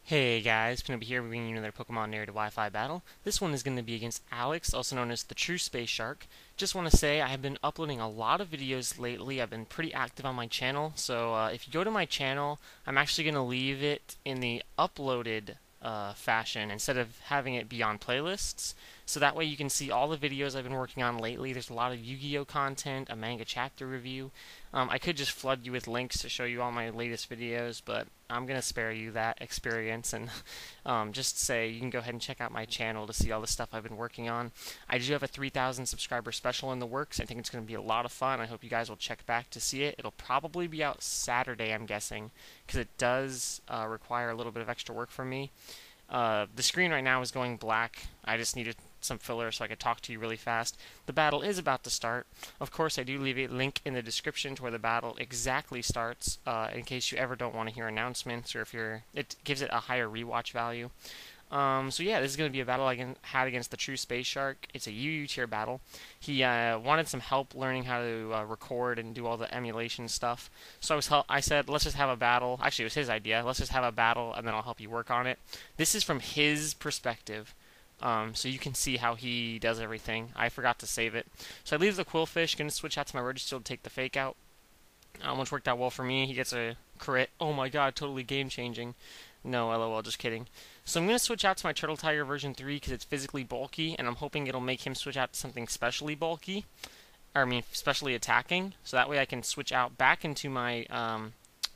Hey guys, Peanut here bringing you another Pokemon Narrated Wi-Fi battle. This one is going to be against Alex, also known as TheTrueSpaceShark. Just want to say I have been uploading a lot of videos lately. I've been pretty active on my channel, so if you go to my channel, I'm actually going to leave it in the uploaded fashion instead of having it be on playlists. So that way you can see all the videos I've been working on lately. There's a lot of Yu-Gi-Oh content, a manga chapter review. I could just flood you with links to show you all my latest videos, but I'm going to spare you that experience and just say you can go ahead and check out my channel to see all the stuff I've been working on. I do have a 3,000 subscriber special in the works. I think it's going to be a lot of fun. I hope you guys will check back to see it. It'll probably be out Saturday, I'm guessing, because it does require a little bit of extra work from me. The screen right now is going black. I just needed some filler so I could talk to you really fast. The battle is about to start. Of course, I do leave a link in the description to where the battle exactly starts, in case you ever don't want to hear announcements or if it gives it a higher rewatch value. So yeah, this is going to be a battle I had against TheTrueSpaceShark. It's a UU tier battle. He wanted some help learning how to record and do all the emulation stuff. So I said, let's just have a battle. Actually, it was his idea. Let's just have a battle, and then I'll help you work on it. This is from his perspective. So you can see how he does everything. I forgot to save it. So I leave the Quillfish, going to switch out to my Registeel to take the fake out. Which worked out well for me. He gets a crit. Oh my god, totally game changing. No, lol, just kidding. So I'm going to switch out to my Turtle Tiger version 3 because it's physically bulky, and I'm hoping it'll make him switch out to something specially bulky. Or, I mean, specially attacking. So that way I can switch out back into my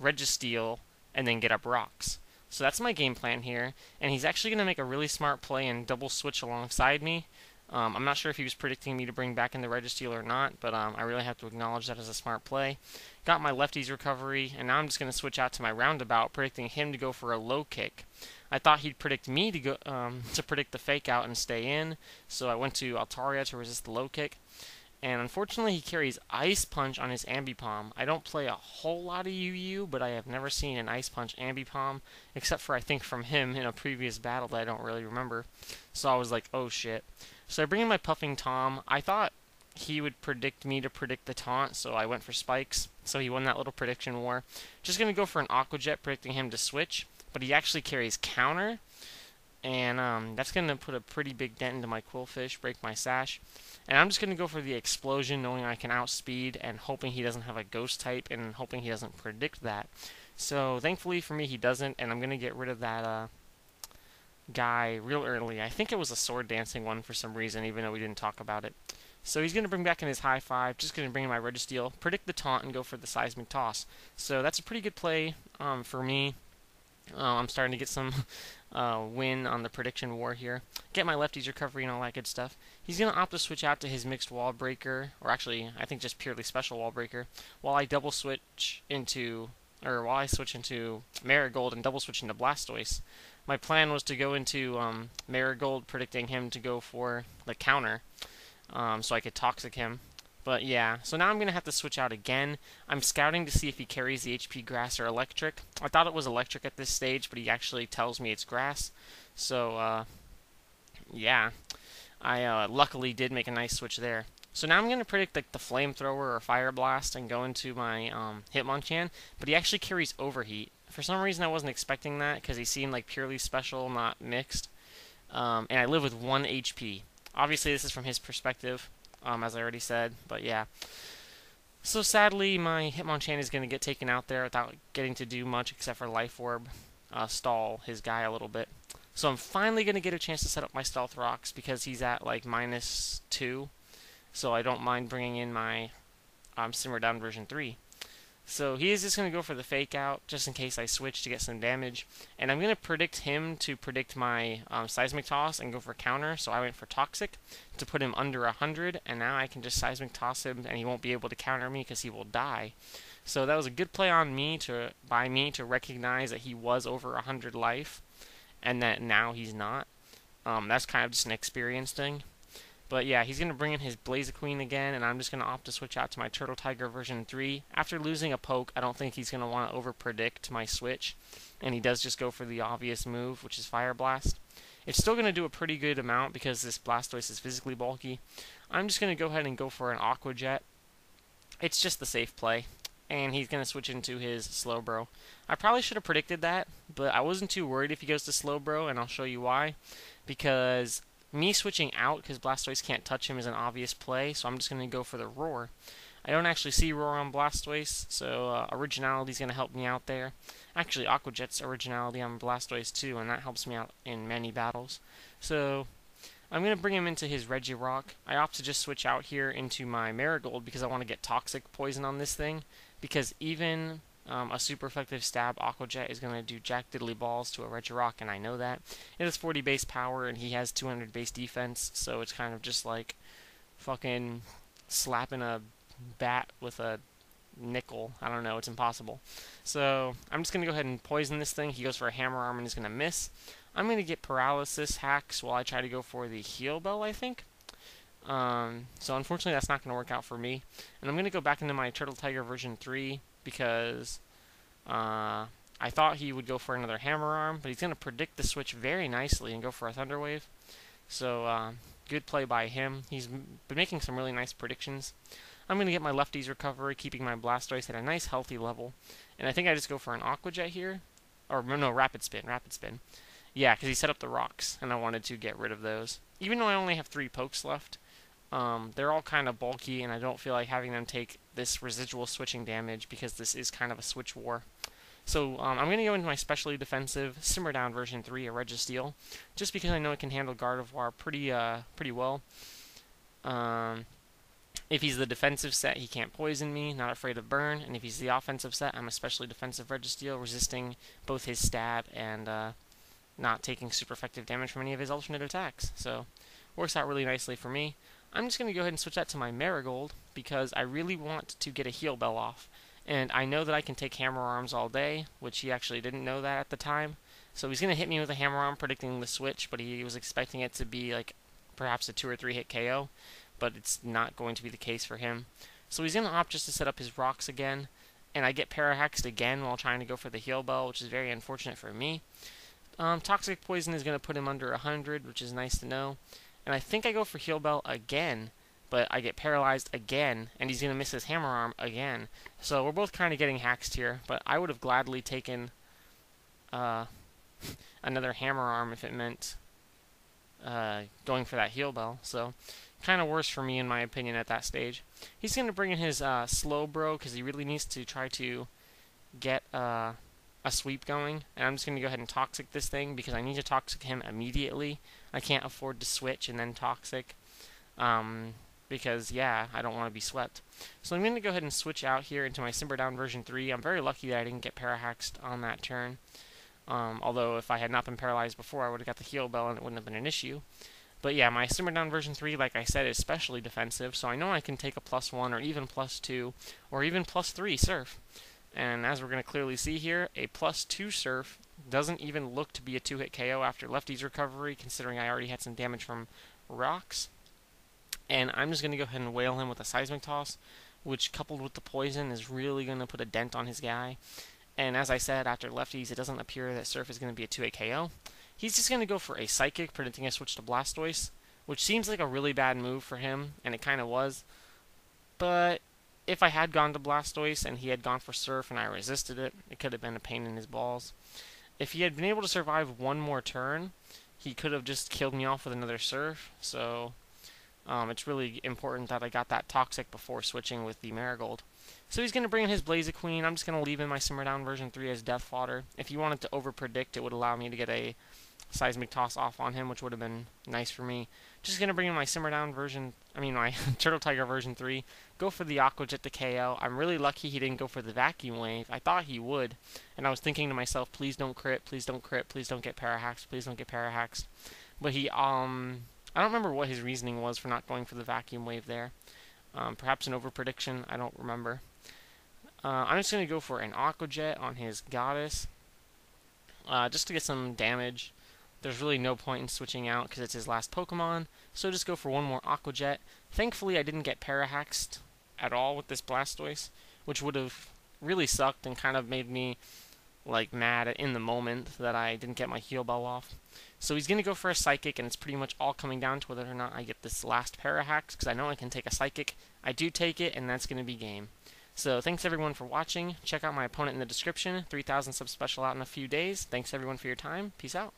Registeel and then get up rocks. So that's my game plan here. And he's actually going to make a really smart play and double switch alongside me. I'm not sure if he was predicting me to bring back in the Registeel or not, but I really have to acknowledge that as a smart play. Got my lefties recovery, and now I'm just going to switch out to my roundabout, predicting him to go for a low kick. I thought he'd predict me to go to predict the fake out and stay in, so I went to Altaria to resist the low kick. And unfortunately, he carries Ice Punch on his Ambipom. I don't play a whole lot of UU, but I have never seen an Ice Punch Ambipom, except for I think from him in a previous battle that I don't really remember. So I was like, oh shit. So I bring in my Puffing Tom. I thought he would predict me to predict the taunt, so I went for spikes. So he won that little prediction war. Just going to go for an Aqua Jet, predicting him to switch, but he actually carries counter. And that's going to put a pretty big dent into my Quillfish, break my Sash. And I'm just going to go for the Explosion, knowing I can outspeed, and hoping he doesn't have a Ghost type, and hoping he doesn't predict that. So thankfully for me, he doesn't, and I'm going to get rid of that guy real early. I think it was a Sword Dancing one for some reason, even though we didn't talk about it. So he's going to bring back in his High Five, just going to bring in my Registeel, predict the taunt, and go for the Seismic Toss. So that's a pretty good play for me. I'm starting to get some win on the prediction war here. Get my lefties recovery and all that good stuff. He's going to opt to switch out to his mixed wall breaker, or actually, I think just purely special wall breaker, while I switch into Marigold and double switch into Blastoise. My plan was to go into Marigold, predicting him to go for the counter, so I could Toxic him. But yeah, so now I'm going to have to switch out again. I'm scouting to see if he carries the HP Grass or Electric. I thought it was Electric at this stage, but he actually tells me it's Grass. So, yeah, I luckily did make a nice switch there. So now I'm going to predict like the Flamethrower or Fire Blast and go into my Hitmonchan, but he actually carries Overheat. For some reason I wasn't expecting that because he seemed like purely special, not mixed. And I live with 1 HP. Obviously this is from his perspective. As I already said, but yeah. So sadly, my Hitmonchan is going to get taken out there without getting to do much except for Life Orb, stall his guy a little bit. So I'm finally going to get a chance to set up my Stealth Rocks because he's at like -2, so I don't mind bringing in my Simmer Down version 3. So he is just going to go for the fake out, just in case I switch to get some damage. And I'm going to predict him to predict my Seismic Toss and go for counter, so I went for Toxic to put him under 100, and now I can just Seismic Toss him, and he won't be able to counter me because he will die. So that was a good play on me to recognize that he was over 100 life, and that now he's not. That's kind of just an experience thing. But yeah, he's going to bring in his Blaziqueen again, and I'm just going to opt to switch out to my Turtle Tiger version 3. After losing a poke, I don't think he's going to want to over-predict my switch, and he does just go for the obvious move, which is Fire Blast. It's still going to do a pretty good amount because this Blastoise is physically bulky. I'm just going to go ahead and go for an Aqua Jet. It's just the safe play. and he's going to switch into his Slowbro. I probably should have predicted that, but I wasn't too worried if he goes to Slowbro, and I'll show you why. Because me switching out, because Blastoise can't touch him, is an obvious play, so I'm just going to go for the Roar. I don't actually see Roar on Blastoise, so Originality is going to help me out there. Actually, Aqua Jet's Originality on Blastoise too, and that helps me out in many battles. So I'm going to bring him into his Regirock. I opt to just switch out here into my Marigold because I want to get Toxic Poison on this thing, because even a super effective stab Aqua Jet is going to do jack diddly balls to a Regirock, and I know that. It has 40 base power, and he has 200 base defense, so it's kind of just like fucking slapping a bat with a nickel. I don't know, it's impossible. So I'm just going to go ahead and poison this thing. He goes for a Hammer Arm and he's going to miss. I'm going to get Paralysis hacks while I try to go for the Heal Bell, I think. So unfortunately that's not going to work out for me. And I'm going to go back into my Turtle Tiger version 3 because I thought he would go for another Hammer Arm, but he's going to predict the switch very nicely and go for a Thunder Wave. So good play by him. He's been making some really nice predictions. I'm going to get my Lefty's Recovery, keeping my Blastoise at a nice healthy level. And I think I just go for an Aqua Jet here. Or no, Rapid Spin. Yeah, because he set up the rocks, and I wanted to get rid of those. Even though I only have 3 pokes left, they're all kind of bulky, and I don't feel like having them take this residual switching damage because this is kind of a switch war. So I'm going to go into my specially defensive Simmer Down version 3, a Registeel, just because I know it can handle Gardevoir pretty well. If he's the defensive set, he can't poison me, not afraid of burn, and if he's the offensive set, I'm especially defensive Registeel, resisting both his stab and not taking super effective damage from any of his alternate attacks. So, works out really nicely for me. I'm just going to go ahead and switch that to my Marigold, because I really want to get a Heal Bell off. And I know that I can take Hammer Arms all day, which he actually didn't know that at the time. So he's going to hit me with a Hammer Arm, predicting the switch, but he was expecting it to be like perhaps a 2 or 3 hit KO. But it's not going to be the case for him. So he's going to opt just to set up his rocks again, and I get Parahaxed again while trying to go for the Heal Bell, which is very unfortunate for me. Toxic Poison is going to put him under 100, which is nice to know. And I think I go for Heal Bell again, but I get paralyzed again, and he's going to miss his Hammer Arm again. So we're both kind of getting haxed here, but I would have gladly taken another Hammer Arm if it meant going for that Heal Bell. So kind of worse for me in my opinion at that stage. He's going to bring in his Slowbro because he really needs to try to get a sweep going. And I'm just going to go ahead and Toxic this thing because I need to Toxic him immediately. I can't afford to switch and then Toxic because, yeah, I don't want to be swept. So I'm going to go ahead and switch out here into my Simber Down version 3. I'm very lucky that I didn't get Parahaxed on that turn. Although if I had not been paralyzed before, I would have got the Heal Bell and it wouldn't have been an issue. But yeah, my Simmer Down version 3, like I said, is specially defensive, so I know I can take a +1 or even +2 or even +3 Surf. And as we're going to clearly see here, a +2 Surf doesn't even look to be a 2-hit KO after Lefty's Recovery, considering I already had some damage from rocks. And I'm just going to go ahead and whale him with a Seismic Toss, which coupled with the poison is really going to put a dent on his guy. And as I said, after Lefties, it doesn't appear that Surf is going to be a 2-hit KO. He's just going to go for a Psychic, predicting a switch to Blastoise, which seems like a really bad move for him, and it kind of was. But if I had gone to Blastoise and he had gone for Surf and I resisted it, it could have been a pain in his balls. If he had been able to survive one more turn, he could have just killed me off with another Surf. So it's really important that I got that Toxic before switching with the Marigold. So he's going to bring in his Blaziqueen. I'm just going to leave in my Simmer Down version 3 as Death Fodder. If he wanted to over-predict, it would allow me to get a Seismic Toss off on him, which would have been nice for me. Just going to bring in my Simmer Down version, my Turtle Tiger version 3. Go for the Aqua Jet to KO. I'm really lucky he didn't go for the Vacuum Wave. I thought he would, and I was thinking to myself, please don't crit, please don't crit, please don't get Parahaxed, please don't get Parahaxed. But he, I don't remember what his reasoning was for not going for the Vacuum Wave there. Perhaps an over-prediction, I don't remember. I'm just going to go for an Aqua Jet on his Goddess, just to get some damage. There's really no point in switching out because it's his last Pokemon, so just go for one more Aqua Jet. Thankfully, I didn't get Parahaxed at all with this Blastoise, which would have really sucked and kind of made me like mad in the moment that I didn't get my Heal Bell off. So he's going to go for a Psychic, and it's pretty much all coming down to whether or not I get this last Parahax, because I know I can take a Psychic. I do take it, and that's going to be game. So thanks everyone for watching. Check out my opponent in the description. 3,000 sub special out in a few days. Thanks everyone for your time. Peace out.